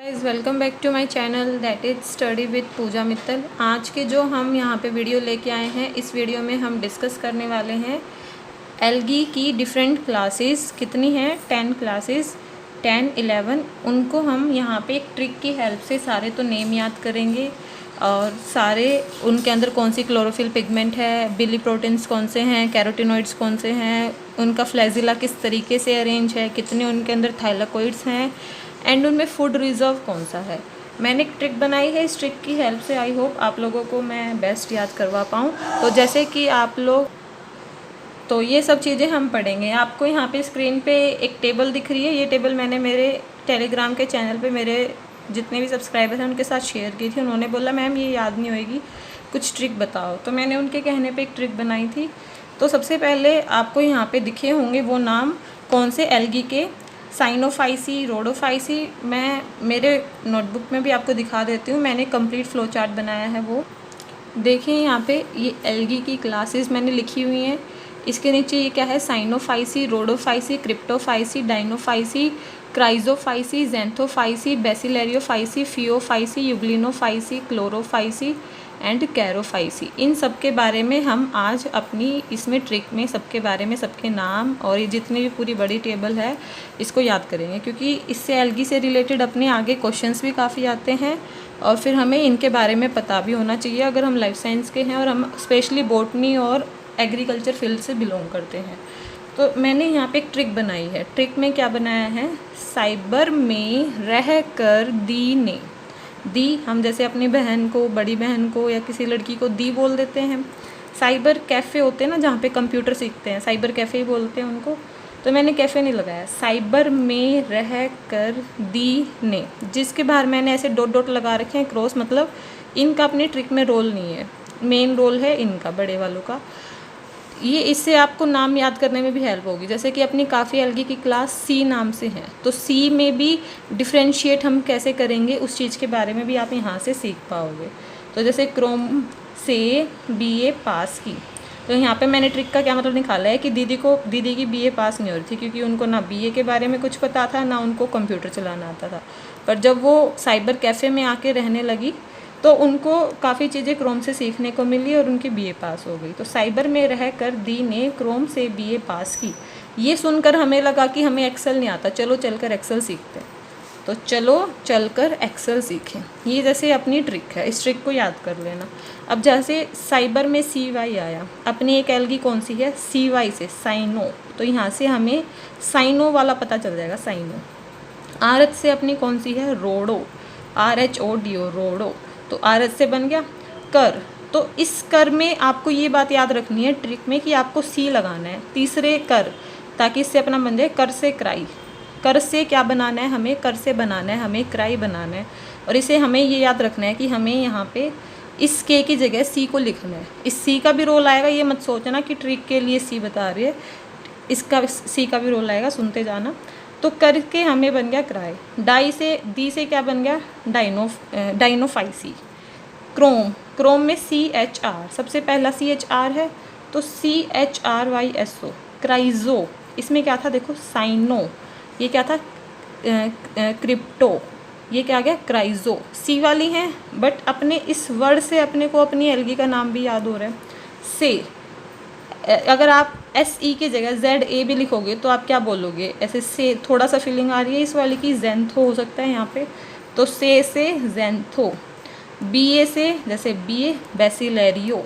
Guys welcome back to my channel that is study with Pooja Mittal. आज के जो हम यहाँ पे वीडियो लेके आए हैं, इस वीडियो में हम डिस्कस करने वाले हैं एल्गी की डिफरेंट क्लासेस कितनी हैं, 10 क्लासेस, 10, 11। उनको हम यहाँ पे एक ट्रिक की हेल्प से सारे तो नेम याद करेंगे और सारे उनके अंदर कौन सी क्लोरोफिल पिगमेंट है, बिली प्रोटीन्स कौन से हैं, कैरोटिनॉइड्स कौन से हैं, उनका फ्लैजिला किस तरीके से अरेंज है, कितने उनके अंदर थाइलाकोइड्स हैं एंड उनमें फूड रिजर्व कौन सा है। मैंने एक ट्रिक बनाई है, इस ट्रिक की हेल्प से आई होप आप लोगों को मैं बेस्ट याद करवा पाऊँ। तो जैसे कि आप लोग, तो ये सब चीज़ें हम पढ़ेंगे। आपको यहाँ पे स्क्रीन पे एक टेबल दिख रही है, ये टेबल मैंने मेरे टेलीग्राम के चैनल पे मेरे जितने भी सब्सक्राइबर हैं उनके साथ शेयर की थी। उन्होंने बोला मैम ये याद नहीं होएगी, कुछ ट्रिक बताओ, तो मैंने उनके कहने पे एक ट्रिक बनाई थी। तो सबसे पहले आपको यहाँ पे दिखे होंगे वो नाम कौन से एल्गी के, साइनोफाइसी, रोडोफाइसी। मैं मेरे नोटबुक में भी आपको दिखा देती हूँ, मैंने कंप्लीट फ्लो चार्ट बनाया है। वो देखिए यहाँ पे ये एल्गी की क्लासेस मैंने लिखी हुई हैं। इसके नीचे ये क्या है, cyanophyceae, rhodophyceae, cryptophyceae, dinophyceae, chrysophyceae, xanthophyceae, bacillariophyceae, phaeophyceae, euglenophyceae, chlorophyceae and charophyceae. इन सब के बारे में हम आज अपनी इसमें ट्रिक में सबके बारे में, सबके नाम और ये जितनी भी पूरी बड़ी टेबल है इसको याद करेंगे, क्योंकि इससे एल्गी से रिलेटेड अपने आगे क्वेश्चंस भी काफ़ी आते हैं और फिर हमें इनके बारे में पता भी होना चाहिए अगर हम लाइफ साइंस के हैं और हम स्पेशली बॉटनी और एग्रीकल्चर फील्ड से बिलोंग करते हैं। तो मैंने यहाँ पे एक ट्रिक बनाई है। ट्रिक में क्या बनाया है, साइबर में रह कर दी ने, दी हम जैसे अपनी बहन को, बड़ी बहन को या किसी लड़की को दी बोल देते हैं। साइबर कैफ़े होते हैं ना जहाँ पे कंप्यूटर सीखते हैं, साइबर कैफ़े ही बोलते हैं उनको। तो मैंने कैफ़े नहीं लगाया, साइबर में रह कर दी ने, जिसके बाहर मैंने ऐसे डॉट डॉट लगा रखे हैं, क्रॉस, मतलब इनका अपनी ट्रिक में रोल नहीं है, मेन रोल है इनका, बड़े वालों का। ये इससे आपको नाम याद करने में भी हेल्प होगी। जैसे कि अपनी काफ़ी एल्गी की क्लास सी नाम से है, तो सी में भी डिफ्रेंशिएट हम कैसे करेंगे उस चीज़ के बारे में भी आप यहाँ से सीख पाओगे। तो जैसे क्रोम से बीए पास की, तो यहाँ पे मैंने ट्रिक का क्या मतलब निकाला है कि दीदी की बीए पास नहीं हो रही थी, क्योंकि उनको ना बीए के बारे में कुछ पता था, ना उनको कंप्यूटर चलाना आता था। पर जब वो साइबर कैफ़े में आके रहने लगी तो उनको काफ़ी चीज़ें क्रोम से सीखने को मिली और उनकी बीए पास हो गई। तो साइबर में रह कर दी ने क्रोम से बीए पास की। ये सुनकर हमें लगा कि हमें एक्सेल नहीं आता, चलो चलकर एक्सेल सीखते हैं। तो चलो चलकर एक्सेल सीखें, ये जैसे अपनी ट्रिक है, इस ट्रिक को याद कर लेना। अब जैसे साइबर में सी वाई आया, अपनी एक एल्गी कौन सी है, सी वाई से, साइनो, तो यहाँ से हमें साइनो वाला पता चल जाएगा, साइनो। आर एच से अपनी कौन सी है, रोडो, RHODO, रोडो, तो आर एच से बन गया कर। तो इस कर में आपको ये बात याद रखनी है ट्रिक में कि आपको सी लगाना है तीसरे कर, ताकि इससे अपना बन जाए कर से क्राई। कर से क्या बनाना है हमें, कर से बनाना है हमें क्राई बनाना है। और इसे हमें ये याद रखना है कि हमें यहाँ पे इस के की जगह सी को लिखना है। इस सी का भी रोल आएगा, ये मत सोचना कि ट्रिक के लिए सी बता रही है, इसका सी का भी रोल आएगा, सुनते जाना। तो करके हमें बन गया क्राई। डाई से, दी से क्या बन गया, डाइनोफाइसी। क्रोम में CHR, सबसे पहला CHR है, तो CHRYSO। क्राइजो, इसमें क्या था देखो, साइनो, ये क्या था, क्रिप्टो, ये क्या आ गया, क्राइजो। सी वाली हैं बट अपने इस वर्ड से अपने को अपनी एल्गी का नाम भी याद हो रहा है। से अगर आप SE की जगह ZA भी लिखोगे तो आप क्या बोलोगे, ऐसे से थोड़ा सा फीलिंग आ रही है इस वाली की, जेंथो हो सकता है यहाँ पे, तो से जेंथो। BA से जैसे BA, बेसिलेरियो।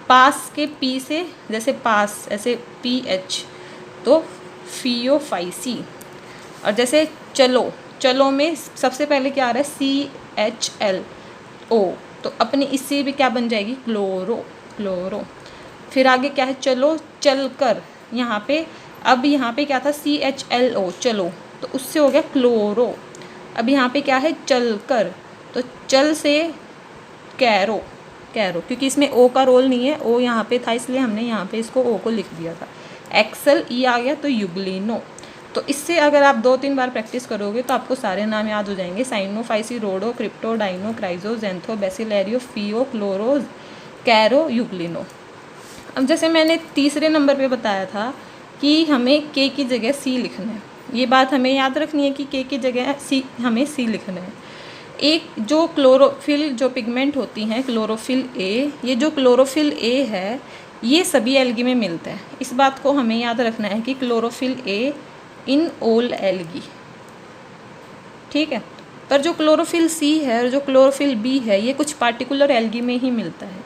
पास के P से जैसे पास, ऐसे PH, तो फियोफाइसी। और जैसे चलो, चलो में सबसे पहले क्या आ रहा है, CHLO, तो अपनी इससे भी क्या बन जाएगी, क्लोरो। फिर आगे क्या है, चलो चल कर, यहाँ पे अब यहाँ पे क्या था, CHLO, चलो, तो उससे हो गया क्लोरो। अब यहाँ पे क्या है, चल कर, तो चल से कैरो, क्योंकि इसमें ओ का रोल नहीं है, ओ यहाँ पे था इसलिए हमने यहाँ पे इसको ओ को लिख दिया था। एक्सेल ई आ गया तो यूग्लिनो। तो इससे अगर आप 2-3 बार प्रैक्टिस करोगे तो आपको सारे नाम याद हो जाएंगे, साइनोफाइसी, रोडो, क्रिप्टो, डाइनो, क्राइजो, जेंथो, बेसिलेरियो, फियो, क्लोरो, कैरो, यूग्लिनो। अब जैसे मैंने तीसरे नंबर पे बताया था कि हमें के की जगह सी लिखना है, ये बात हमें याद रखनी है कि के की जगह सी, हमें सी लिखना है। एक जो क्लोरोफिल जो पिगमेंट होती हैं क्लोरोफिल ए, ये जो क्लोरोफिल ए है ये सभी एल्गी में मिलता है। इस बात को हमें याद रखना है कि chlorophyll A in all algae, ठीक है। पर जो क्लोरोफिल सी है और जो क्लोरोफिल बी है ये कुछ पार्टिकुलर एल्गी में ही मिलता है।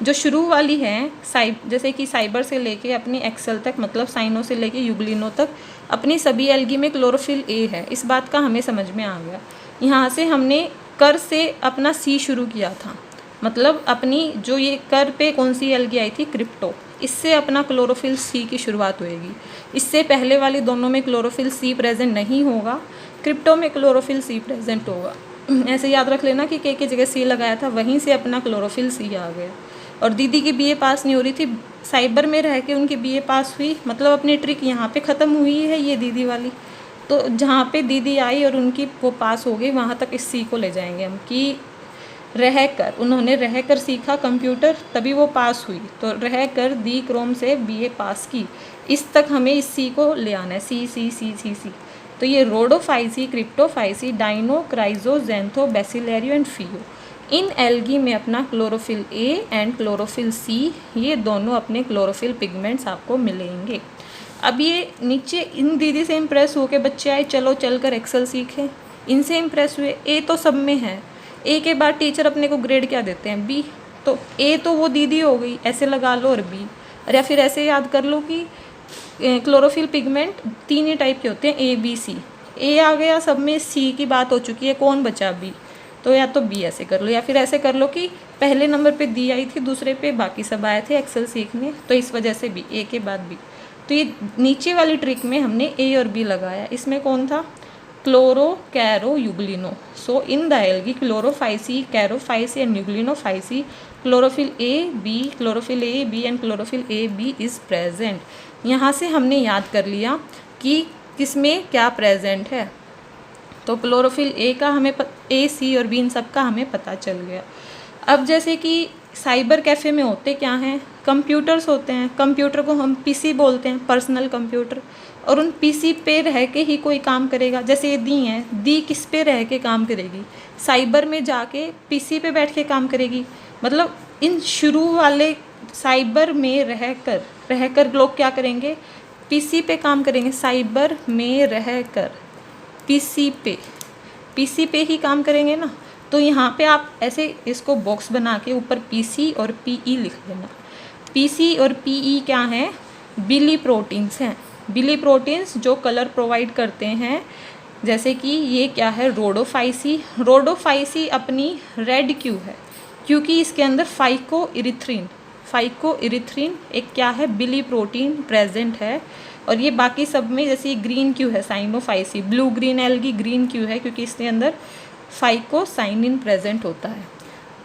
जो शुरू वाली है जैसे कि साइबर से लेके अपनी एक्सेल तक, मतलब साइनो से लेके यूग्लिनो तक, अपनी सभी एल्गी में क्लोरोफिल ए है। इस बात का हमें समझ में आ गया। यहाँ से हमने कर से अपना सी शुरू किया था, मतलब अपनी जो ये कर पे कौन सी एल्गी आई थी, क्रिप्टो, इससे अपना क्लोरोफिल सी की शुरुआत होएगी। इससे पहले वाली दोनों में क्लोरोफिल सी प्रेजेंट नहीं होगा, क्रिप्टो में क्लोरोफिल सी प्रेजेंट होगा। ऐसे याद रख लेना कि के जगह सी लगाया था, वहीं से अपना क्लोरोफिल सी आ गया। और दीदी की बीए पास नहीं हो रही थी, साइबर में रह के उनकी बीए पास हुई, मतलब अपनी ट्रिक यहाँ पे ख़त्म हुई है ये दीदी वाली। तो जहाँ पे दीदी आई और उनकी वो पास हो गई, वहाँ तक इस सी को ले जाएंगे हम कि उन्होंने रह कर सीखा कंप्यूटर, तभी वो पास हुई। तो रह कर दी क्रोम से बीए पास की, इस तक हमें इस सी को ले आना है, सी सी सी सी सी। तो ये rhodophyceae, cryptophyceae, dino, chryso, xantho, bacillario and phaeo, इन एल्गी में अपना chlorophyll A and chlorophyll C, ये दोनों अपने क्लोरोफिल पिगमेंट्स आपको मिलेंगे। अब ये नीचे इन दीदी से इम्प्रेस होके बच्चे आए, चलो चलकर एक्सेल सीखें, इनसे इम्प्रेस हुए। ए तो सब में है, ए के बाद टीचर अपने को ग्रेड क्या देते हैं, बी। तो ए तो वो दीदी हो गई, ऐसे लगा लो, और बी, या फिर ऐसे याद कर लो कि क्लोरोफिल पिगमेंट 3 ही टाइप के होते हैं, ए बी सी। ए आ गया सब में, सी की बात हो चुकी है, कौन बचा, बी। तो या तो बी ऐसे कर लो, या फिर ऐसे कर लो कि पहले नंबर पे दी आई थी, दूसरे पे बाकी सब आए थे एक्सेल सीखने, तो इस वजह से बी, ए के बाद बी। तो ये नीचे वाली ट्रिक में हमने ए और बी लगाया। इसमें कौन था, chloro, charo, eugleno. So in the algae chlorophyceae, charophyceae and euglenophyceae, chlorophyll A B and chlorophyll A B is present. यहाँ से हमने याद कर लिया कि किसमें क्या प्रेजेंट है। तो क्लोरोफिल ए का हमें ए, सी और बी इन सब का हमें पता चल गया। अब जैसे कि साइबर कैफ़े में होते क्या हैं, कंप्यूटर्स होते हैं। कंप्यूटर को हम पीसी बोलते हैं, पर्सनल कंप्यूटर। और उन पीसी पे रह के ही कोई काम करेगा। जैसे ये दी हैं, दी किस पे रह के काम करेगी, साइबर में जाके पीसी पे बैठ के काम करेगी। मतलब इन शुरू वाले साइबर में रहकर लोग क्या करेंगे, पीसी पे काम करेंगे। साइबर में रहकर पीसी पे ही काम करेंगे ना। तो यहाँ पे आप ऐसे इसको बॉक्स बना के ऊपर पीसी और पीई लिख देना। पीसी और पीई क्या हैं, बिली प्रोटीन्स हैं। बिली प्रोटीन्स जो कलर प्रोवाइड करते हैं, जैसे कि ये क्या है, रोडोफाइसी अपनी रेड क्यों है, क्योंकि इसके अंदर फाइकोइरिथ्रिन एक क्या है, बिली प्रोटीन प्रेजेंट है। और ये बाकी सब में जैसे ग्रीन क्यों है, Cyanophyceae, blue green algae green क्यों है, क्योंकि इसके अंदर फाइकोसाइनिन प्रेजेंट होता है।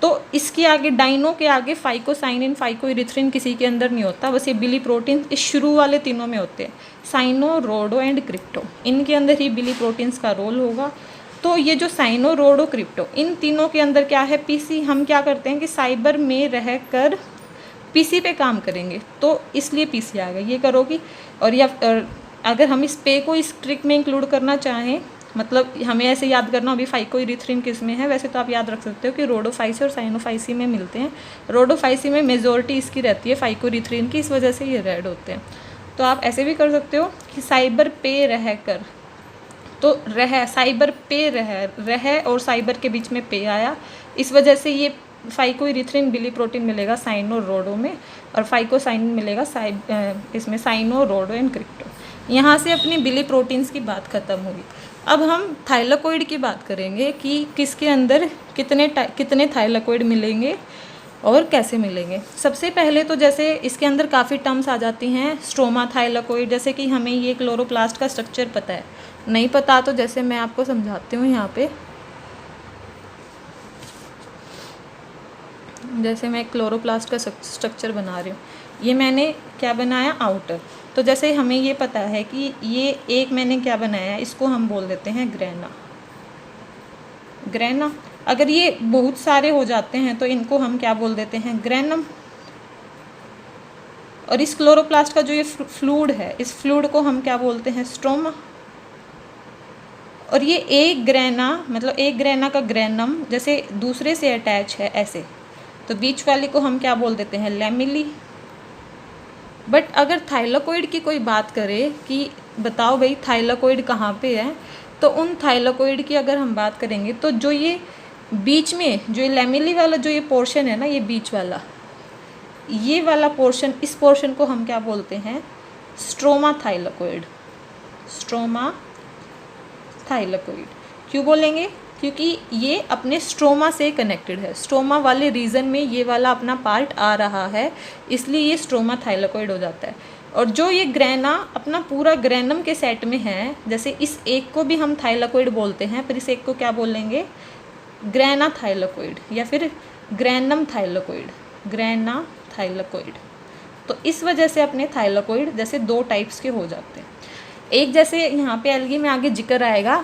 तो इसके आगे, डाइनो के आगे फाइकोसाइनिन, फाइकोइरिथ्रिन किसी के अंदर नहीं होता, बस ये बिली प्रोटीन इस शुरू वाले तीनों में होते हैं, साइनो, रोडो एंड क्रिप्टो, इनके अंदर ही बिली प्रोटीन्स का रोल होगा। तो ये जो साइनो, रोडो, क्रिप्टो, इन तीनों के अंदर क्या है, पीसी। हम क्या करते हैं कि साइबर में रहकर पीसी पे काम करेंगे, तो इसलिए पीसी आ गया, ये करोगी। और या अगर हम इस पे को इस ट्रिक में इंक्लूड करना चाहें, मतलब हमें ऐसे याद करना अभी फाइकोइरिथ्रिन किस में है, वैसे तो आप याद रख सकते हो कि रोडोफाइसी और साइनोफाइसी में मिलते हैं। रोडोफाइसी में मेजॉरिटी इसकी रहती है फाइकोइरिथ्रिन की, इस वजह से ये रेड होते हैं। तो आप ऐसे भी कर सकते हो कि साइबर पे रहकर, तो साइबर पे रह और साइबर के बीच में पे आया, इस वजह से ये फाइकोइरिथ्रिन बिली प्रोटीन मिलेगा साइनो, रोडो में, और फाइकोसाइनिन मिलेगा इसमें साइनो, रोडो एंड क्रिप्टो। यहाँ से अपनी बिली प्रोटीन्स की बात ख़त्म होगी। अब हम थाइलाकोइड की बात करेंगे कि किसके अंदर कितने थाइलाकोइड मिलेंगे और कैसे मिलेंगे। सबसे पहले तो जैसे इसके अंदर काफ़ी टर्म्स आ जाती हैं, स्ट्रोमा थाइलाकोइड, जैसे कि हमें ये क्लोरोप्लास्ट का स्ट्रक्चर पता है, नहीं पता तो जैसे मैं आपको समझाती हूँ। यहाँ पे जैसे मैं क्लोरोप्लास्ट का स्ट्रक्चर बना रही हूँ, ये मैंने क्या बनाया, आउटर। तो जैसे हमें ये पता है कि ये एक मैंने क्या बनाया है, इसको हम बोल देते हैं ग्रेना। अगर ये बहुत सारे हो जाते हैं तो इनको हम क्या बोल देते हैं, ग्रेनम। और इस क्लोरोप्लास्ट का जो ये फ्लूइड है, इस फ्लूइड को हम क्या बोलते हैं, स्ट्रोमा। और ये एक ग्रेना मतलब एक ग्रेना का ग्रेनम जैसे दूसरे से अटैच है ऐसे, तो बीच वाली को हम क्या बोल देते हैं, लैमिली। बट अगर थाइलाकोइड की कोई बात करे कि बताओ भाई थाइलाकोइड कहाँ पे है, तो उन थाइलाकोइड की अगर हम बात करेंगे तो जो ये बीच में जो ये लैमिली वाला जो ये पोर्शन है ना, ये बीच वाला ये वाला पोर्शन, इस पोर्शन को हम क्या बोलते हैं, स्ट्रोमा थाइलाकोइड। स्ट्रोमा थाइलाकोइड क्यों बोलेंगे, क्योंकि ये अपने स्ट्रोमा से कनेक्टेड है, स्ट्रोमा वाले रीजन में ये वाला अपना पार्ट आ रहा है, इसलिए ये स्ट्रोमा थाइलाकोइड हो जाता है। और जो ये ग्रेना अपना पूरा ग्रेनम के सेट में है, जैसे इस एक को भी हम थाइलाकोइड बोलते हैं, पर इस एक को क्या बोलेंगे, ग्रेना थाइलाकोइड या फिर ग्रेनम थाइलाकोइड, ग्रेना थाइलाकोइड। तो इस वजह से अपने थाइलाकोइड जैसे दो टाइप्स के हो जाते हैं। एक जैसे यहाँ पे एल्गी में आगे जिक्र आएगा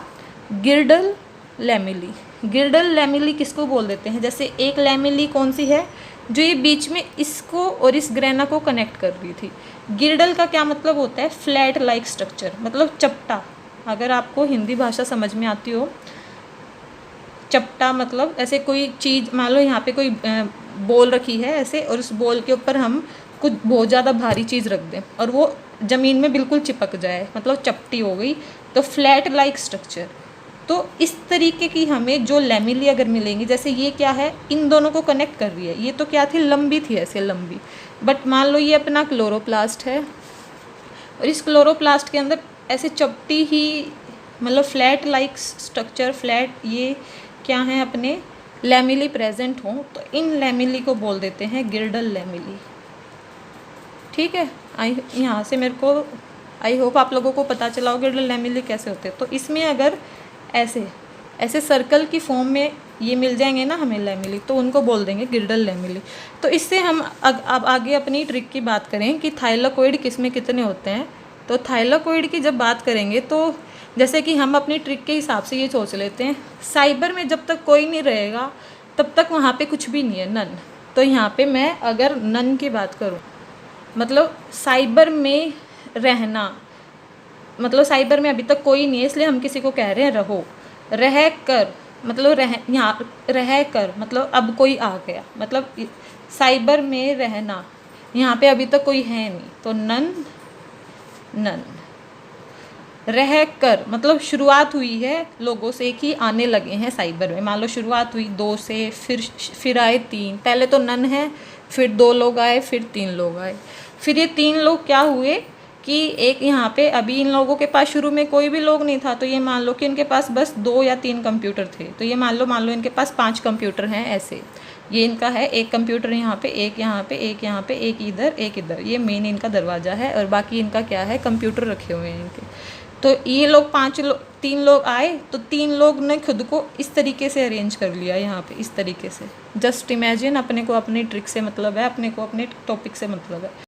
गिर्डल लैमिली। गिर्डल लैमिली किसको बोल देते हैं, जैसे एक लैमिली कौन सी है, जो ये बीच में इसको और इस ग्रेना को कनेक्ट कर रही थी। गिर्डल का क्या मतलब होता है, फ्लैट लाइक स्ट्रक्चर, मतलब चपटा। अगर आपको हिंदी भाषा समझ में आती हो, चपटा मतलब ऐसे कोई चीज़, मान लो यहाँ पे कोई बॉल रखी है ऐसे, और उस बॉल के ऊपर हम कुछ बहुत ज़्यादा भारी चीज़ रख दें और वो ज़मीन में बिल्कुल चिपक जाए, मतलब चपटी हो गई, तो फ्लैट लाइक स्ट्रक्चर। तो इस तरीके की हमें जो लैमिली अगर मिलेंगी, जैसे ये क्या है, इन दोनों को कनेक्ट कर रही है, ये तो क्या थी, लंबी थी ऐसे लंबी, बट मान लो ये अपना क्लोरोप्लास्ट है और इस क्लोरोप्लास्ट के अंदर ऐसे चपटी ही मतलब फ्लैट लाइक स्ट्रक्चर, फ्लैट ये क्या है अपने लैमिली प्रेजेंट हों, तो इन लैमिली को बोल देते हैं गिर्डल लैमिली। ठीक है, यहाँ से मेरे को आई होप आप लोगों को पता चला हो गिर्डल लैमिली कैसे होते हैं। तो इसमें अगर ऐसे ऐसे सर्कल की फॉर्म में ये मिल जाएंगे ना हमें लैमिली, तो उनको बोल देंगे गिर्डल लैमिली। तो इससे हम अब आगे अपनी ट्रिक की बात करें कि थाइलाकोइड किस में कितने होते हैं। तो थाइलाकोइड की जब बात करेंगे तो जैसे कि हम अपनी ट्रिक के हिसाब से ये सोच लेते हैं, साइबर में जब तक कोई नहीं रहेगा तब तक वहाँ पे कुछ भी नहीं है, नन। तो यहाँ पे मैं अगर नन की बात करूँ, मतलब साइबर में रहना, मतलब साइबर में अभी तक कोई नहीं है, इसलिए हम किसी को कह रहे हैं रहो। रह कर मतलब यहाँ रह कर मतलब अब कोई आ गया, मतलब साइबर में रहना, यहाँ पे अभी तक कोई है नहीं, तो नन नन। रह कर मतलब शुरुआत हुई है लोगों से कि आने लगे हैं साइबर में, मान लो शुरुआत हुई 2 से, फिर आए 3, पहले तो नन है, फिर 2 लोग आए, फिर 3 लोग आए, फिर ये 3 लोग क्या हुए कि एक यहाँ पे अभी इन लोगों के पास शुरू में कोई भी लोग नहीं था, तो ये मान लो कि इनके पास बस 2 या 3 कंप्यूटर थे, तो ये मान लो इनके पास 5 कंप्यूटर हैं ऐसे। ये इनका है एक कंप्यूटर यहाँ पे, एक यहाँ पे, एक यहाँ पे, एक इधर, एक इधर, ये मेन इनका दरवाज़ा है, और बाकी इनका क्या है, कंप्यूटर रखे हुए हैं इनके। तो ये लोग 3 लोग आए, तो 3 लोग ने खुद को इस तरीके से अरेंज कर लिया यहाँ पे, इस तरीके से। जस्ट इमेजिन, अपने को अपनी ट्रिक से मतलब है, अपने को अपने टॉपिक से मतलब है।